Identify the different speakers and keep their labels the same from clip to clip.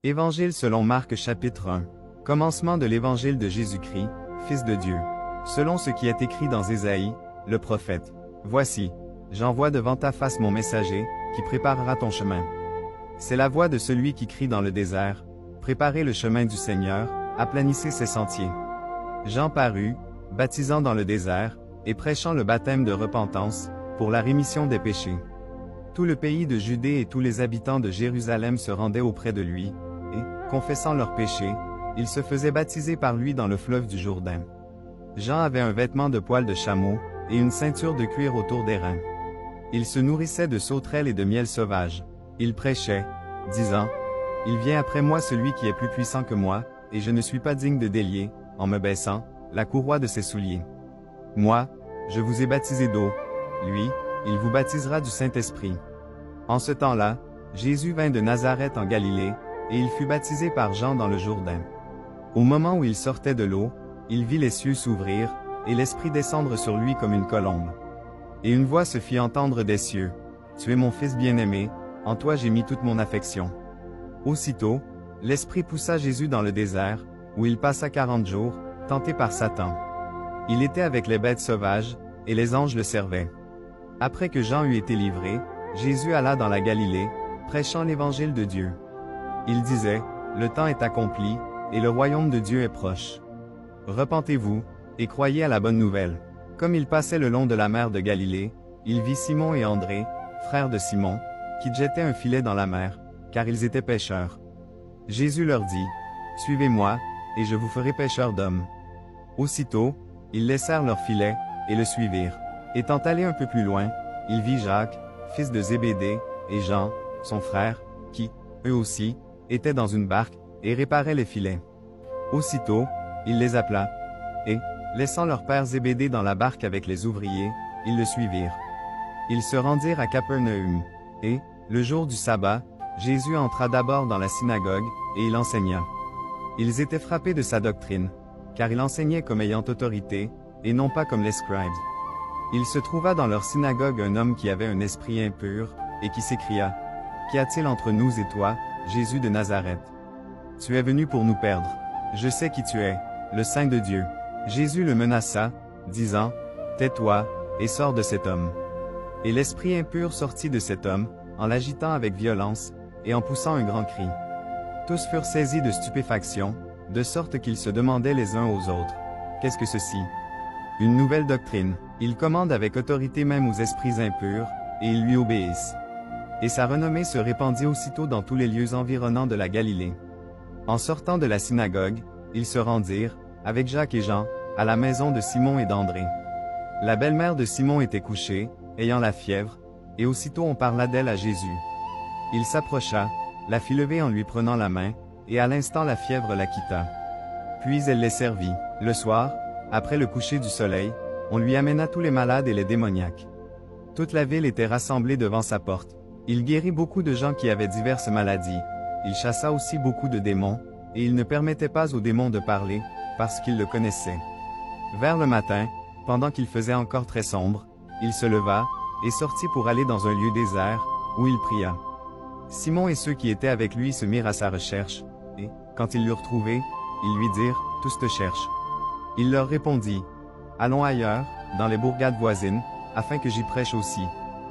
Speaker 1: Évangile selon Marc chapitre 1. Commencement de l'évangile de Jésus-Christ, Fils de Dieu. Selon ce qui est écrit dans Ésaïe, le prophète. Voici, j'envoie devant ta face mon messager, qui préparera ton chemin. C'est la voix de celui qui crie dans le désert, préparez le chemin du Seigneur, aplanissez ses sentiers. Jean parut, baptisant dans le désert, et prêchant le baptême de repentance, pour la rémission des péchés. Tout le pays de Judée et tous les habitants de Jérusalem se rendaient auprès de lui, et, confessant leurs péchés, ils se faisaient baptiser par lui dans le fleuve du Jourdain. Jean avait un vêtement de poil de chameau, et une ceinture de cuir autour des reins. Il se nourrissait de sauterelles et de miel sauvage. Il prêchait, disant, « Il vient après moi celui qui est plus puissant que moi, et je ne suis pas digne de délier, en me baissant, la courroie de ses souliers. Moi, je vous ai baptisé d'eau, lui, il vous baptisera du Saint-Esprit. » En ce temps-là, Jésus vint de Nazareth en Galilée, et il fut baptisé par Jean dans le Jourdain. Au moment où il sortait de l'eau, il vit les cieux s'ouvrir, et l'Esprit descendre sur lui comme une colombe. Et une voix se fit entendre des cieux, « Tu es mon Fils bien-aimé, en toi j'ai mis toute mon affection. » Aussitôt, l'Esprit poussa Jésus dans le désert, où il passa 40 jours, tenté par Satan. Il était avec les bêtes sauvages, et les anges le servaient. Après que Jean eut été livré, Jésus alla dans la Galilée, prêchant l'évangile de Dieu. Il disait, « Le temps est accompli, et le royaume de Dieu est proche. Repentez-vous, et croyez à la bonne nouvelle. » Comme il passait le long de la mer de Galilée, il vit Simon et André, frères de Simon, qui jettaient un filet dans la mer, car ils étaient pêcheurs. Jésus leur dit, « Suivez-moi, et je vous ferai pêcheurs d'hommes. » Aussitôt, ils laissèrent leur filet, et le suivirent. Étant allé un peu plus loin, il vit Jacques, fils de Zébédée, et Jean, son frère, qui, eux aussi, étaient dans une barque, et réparaient les filets. Aussitôt, il les appela, et, laissant leur père Zébédée dans la barque avec les ouvriers, ils le suivirent. Ils se rendirent à Capernaum, et, le jour du sabbat, Jésus entra d'abord dans la synagogue, et il enseigna. Ils étaient frappés de sa doctrine, car il enseignait comme ayant autorité, et non pas comme les scribes. Il se trouva dans leur synagogue un homme qui avait un esprit impur, et qui s'écria, « Qu'y a-t-il entre nous et toi, Jésus de Nazareth? Tu es venu pour nous perdre. Je sais qui tu es, le Saint de Dieu. » Jésus le menaça, disant, « Tais-toi, et sors de cet homme. » Et l'esprit impur sortit de cet homme, en l'agitant avec violence, et en poussant un grand cri. Tous furent saisis de stupéfaction, de sorte qu'ils se demandaient les uns aux autres, « Qu'est-ce que ceci? » Une nouvelle doctrine. Il commande avec autorité même aux esprits impurs, et ils lui obéissent. Et sa renommée se répandit aussitôt dans tous les lieux environnants de la Galilée. En sortant de la synagogue, ils se rendirent, avec Jacques et Jean, à la maison de Simon et d'André. La belle-mère de Simon était couchée, ayant la fièvre, et aussitôt on parla d'elle à Jésus. Il s'approcha, la fit lever en lui prenant la main, et à l'instant la fièvre la quitta. Puis elle les servit. Le soir, après le coucher du soleil, on lui amena tous les malades et les démoniaques. Toute la ville était rassemblée devant sa porte. Il guérit beaucoup de gens qui avaient diverses maladies. Il chassa aussi beaucoup de démons, et il ne permettait pas aux démons de parler, parce qu'il le connaissait. Vers le matin, pendant qu'il faisait encore très sombre, il se leva, et sortit pour aller dans un lieu désert, où il pria. Simon et ceux qui étaient avec lui se mirent à sa recherche, et, quand ils l'eurent trouvé, ils lui dirent, « Tous te cherchent. » Il leur répondit, « Allons ailleurs, dans les bourgades voisines, afin que j'y prêche aussi,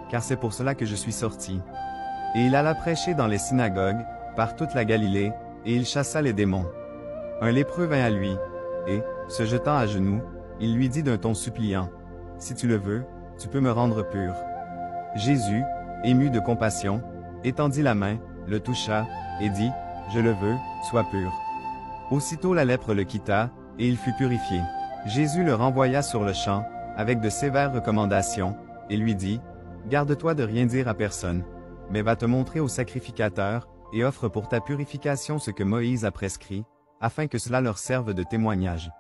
Speaker 1: car c'est pour cela que je suis sorti. » Et il alla prêcher dans les synagogues, par toute la Galilée, et il chassa les démons. Un lépreux vint à lui, et, se jetant à genoux, il lui dit d'un ton suppliant, « Si tu le veux, tu peux me rendre pur. » Jésus, ému de compassion, étendit la main, le toucha, et dit, « Je le veux, sois pur. » Aussitôt la lèpre le quitta, et il fut purifié. Jésus le renvoya sur le champ, avec de sévères recommandations, et lui dit, « Garde-toi de rien dire à personne, mais va te montrer au sacrificateur, et offre pour ta purification ce que Moïse a prescrit, afin que cela leur serve de témoignage. »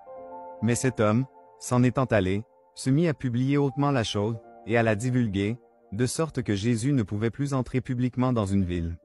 Speaker 1: Mais cet homme, s'en étant allé, se mit à publier hautement la chose, et à la divulguer, de sorte que Jésus ne pouvait plus entrer publiquement dans une ville.